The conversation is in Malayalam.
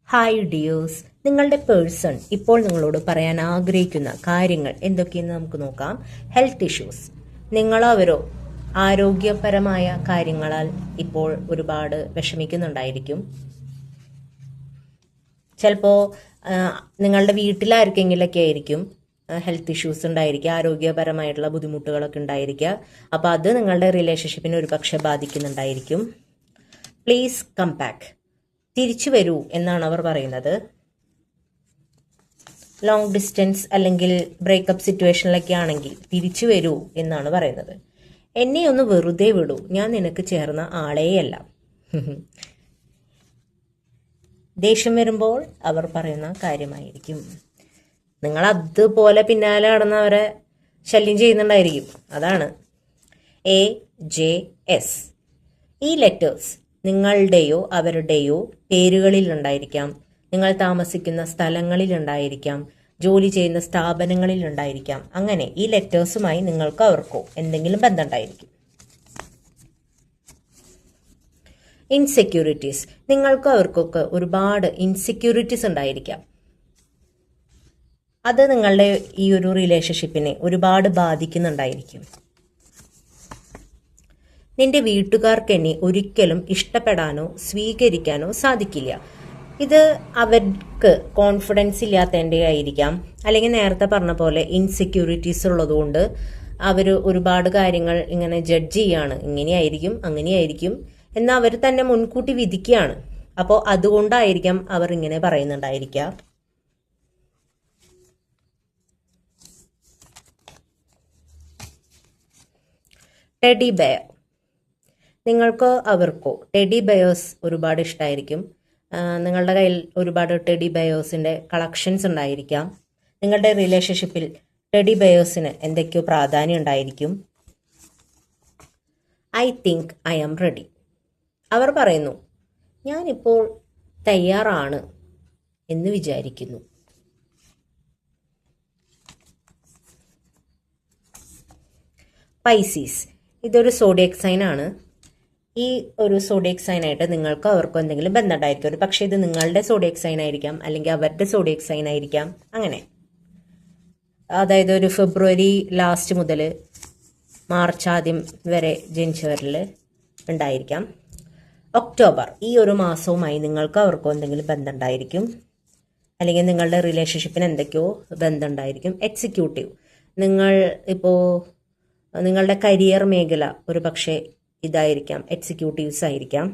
ഹായ് ഡിയേഴ്സ്, നിങ്ങളുടെ പേഴ്സൺ ഇപ്പോൾ നിങ്ങളോട് പറയാൻ ആഗ്രഹിക്കുന്ന കാര്യങ്ങൾ എന്തൊക്കെയെന്ന് നമുക്ക് നോക്കാം. ഹെൽത്ത് ഇഷ്യൂസ്, നിങ്ങളോ അവരോ ആരോഗ്യപരമായ കാര്യങ്ങളാൽ ഇപ്പോൾ ഒരുപാട് വിഷമിക്കുന്നുണ്ടായിരിക്കും. ചിലപ്പോൾ നിങ്ങളുടെ വീട്ടിലാർക്കെങ്കിലൊക്കെ ആയിരിക്കും ഹെൽത്ത് ഇഷ്യൂസ് ഉണ്ടായിരിക്കുക, ആരോഗ്യപരമായിട്ടുള്ള ബുദ്ധിമുട്ടുകളൊക്കെ ഉണ്ടായിരിക്കുക. അപ്പോൾ അത് നിങ്ങളുടെ റിലേഷൻഷിപ്പിനെ ഒരു പക്ഷെ ബാധിക്കുന്നുണ്ടായിരിക്കും. പ്ലീസ് കം ബാക്ക്, തിരിച്ചു വരൂ എന്നാണ് അവർ പറയുന്നത്. ലോങ് ഡിസ്റ്റൻസ് അല്ലെങ്കിൽ ബ്രേക്കപ്പ് സിറ്റുവേഷനിലൊക്കെ ആണെങ്കിൽ തിരിച്ചു വരൂ എന്നാണ് പറയുന്നത്. എന്നെ ഒന്ന് വെറുതെ വിടൂ, ഞാൻ നിനക്ക് ചേർന്ന ആളെയല്ല. ദേഷ്യം വരുമ്പോൾ അവർ പറയുന്ന കാര്യമായിരിക്കും. നിങ്ങൾ അതുപോലെ പിന്നാലെ നടന്നവരെ ശല്യം ചെയ്യുന്നുണ്ടായിരിക്കും. അതാണ് AJS. ഈ ലെറ്റേഴ്സ് നിങ്ങളുടെയോ അവരുടെയോ പേരുകളിൽ ഉണ്ടായിരിക്കാം, നിങ്ങൾ താമസിക്കുന്ന സ്ഥലങ്ങളിൽ ഉണ്ടായിരിക്കാം, ജോലി ചെയ്യുന്ന സ്ഥാപനങ്ങളിൽ ഉണ്ടായിരിക്കാം. അങ്ങനെ ഈ ലെറ്റേഴ്സുമായി നിങ്ങൾക്ക് അവർക്കോ എന്തെങ്കിലും ബന്ധമുണ്ടായിരിക്കും. ഇൻസെക്യൂരിറ്റീസ്, നിങ്ങൾക്കോ അവർക്കൊക്കെ ഒരുപാട് ഇൻസെക്യൂരിറ്റീസ് ഉണ്ടായിരിക്കാം. അത് നിങ്ങളുടെ ഈ ഒരു റിലേഷൻഷിപ്പിനെ ഒരുപാട് ബാധിക്കുന്നുണ്ടായിരിക്കും. നിന്റെ വീട്ടുകാർക്ക് എന്നെ ഒരിക്കലും ഇഷ്ടപ്പെടാനോ സ്വീകരിക്കാനോ സാധിക്കില്ല. ഇത് അവർക്ക് കോൺഫിഡൻസ് ഇല്ലാത്തതിൻ്റെ ആയിരിക്കാം, അല്ലെങ്കിൽ നേരത്തെ പറഞ്ഞ പോലെ ഇൻസെക്യൂരിറ്റീസ് ഉള്ളതുകൊണ്ട് അവർ ഒരുപാട് കാര്യങ്ങൾ ഇങ്ങനെ ജഡ്ജ് ചെയ്യാണ്. ഇങ്ങനെയായിരിക്കും അങ്ങനെയായിരിക്കും എന്ന് അവർ തന്നെ മുൻകൂട്ടി വിധിക്കുകയാണ്. അപ്പോൾ അതുകൊണ്ടായിരിക്കാം അവർ ഇങ്ങനെ പറയുന്നുണ്ടായിരിക്കുക. ടെഡി ബെയർ, നിങ്ങൾക്കോ അവർക്കോ ടെഡി ബെയേഴ്സ് ഒരുപാട് ഇഷ്ടമായിരിക്കും. നിങ്ങളുടെ കയ്യിൽ ഒരുപാട് ടെഡി ബെയേഴ്സിൻ്റെ കളക്ഷൻസ് ഉണ്ടായിരിക്കാം. നിങ്ങളുടെ റിലേഷൻഷിപ്പിൽ ടെഡി ബെയേഴ്സിന് എന്തൊക്കെയോ പ്രാധാന്യം ഉണ്ടായിരിക്കും. I think I am ready. അവർ പറയുന്നു, ഞാനിപ്പോൾ തയ്യാറാണ് എന്ന് വിചാരിക്കുന്നു. പൈസീസ്, ഇതൊരു സോഡിയക് സൈൻ ആണ്. ഈ ഒരു സോഡിയക് സൈൻ ആയിട്ട് നിങ്ങൾക്കോ അവർക്കോ എന്തെങ്കിലും ബന്ധമുണ്ടായിരിക്കും. ഒരു പക്ഷേ ഇത് നിങ്ങളുടെ സോഡിയക് സൈൻ ആയിരിക്കാം, അല്ലെങ്കിൽ അവരുടെ സോഡിയക് സൈൻ ആയിരിക്കാം. അങ്ങനെ അതായത് ഒരു ഫെബ്രുവരി ലാസ്റ്റ് മുതൽ മാർച്ച് ആദ്യം വരെ ജനിച്ചവരിൽ ഉണ്ടായിരിക്കാം. ഒക്ടോബർ, ഈ ഒരു മാസവുമായി നിങ്ങൾക്കോ അവർക്കോ എന്തെങ്കിലും ബന്ധമുണ്ടായിരിക്കും, അല്ലെങ്കിൽ നിങ്ങളുടെ റിലേഷൻഷിപ്പിന് എന്തൊക്കെയോ ബന്ധമുണ്ടായിരിക്കും. എക്സിക്യൂട്ടീവ്, നിങ്ങൾ ഇപ്പോൾ നിങ്ങളുടെ കരിയർ മേഖല ഒരു പക്ഷേ ഇതായിരിക്കാം, എക്സിക്യൂട്ടീവ്സ് ആയിരിക്കാം.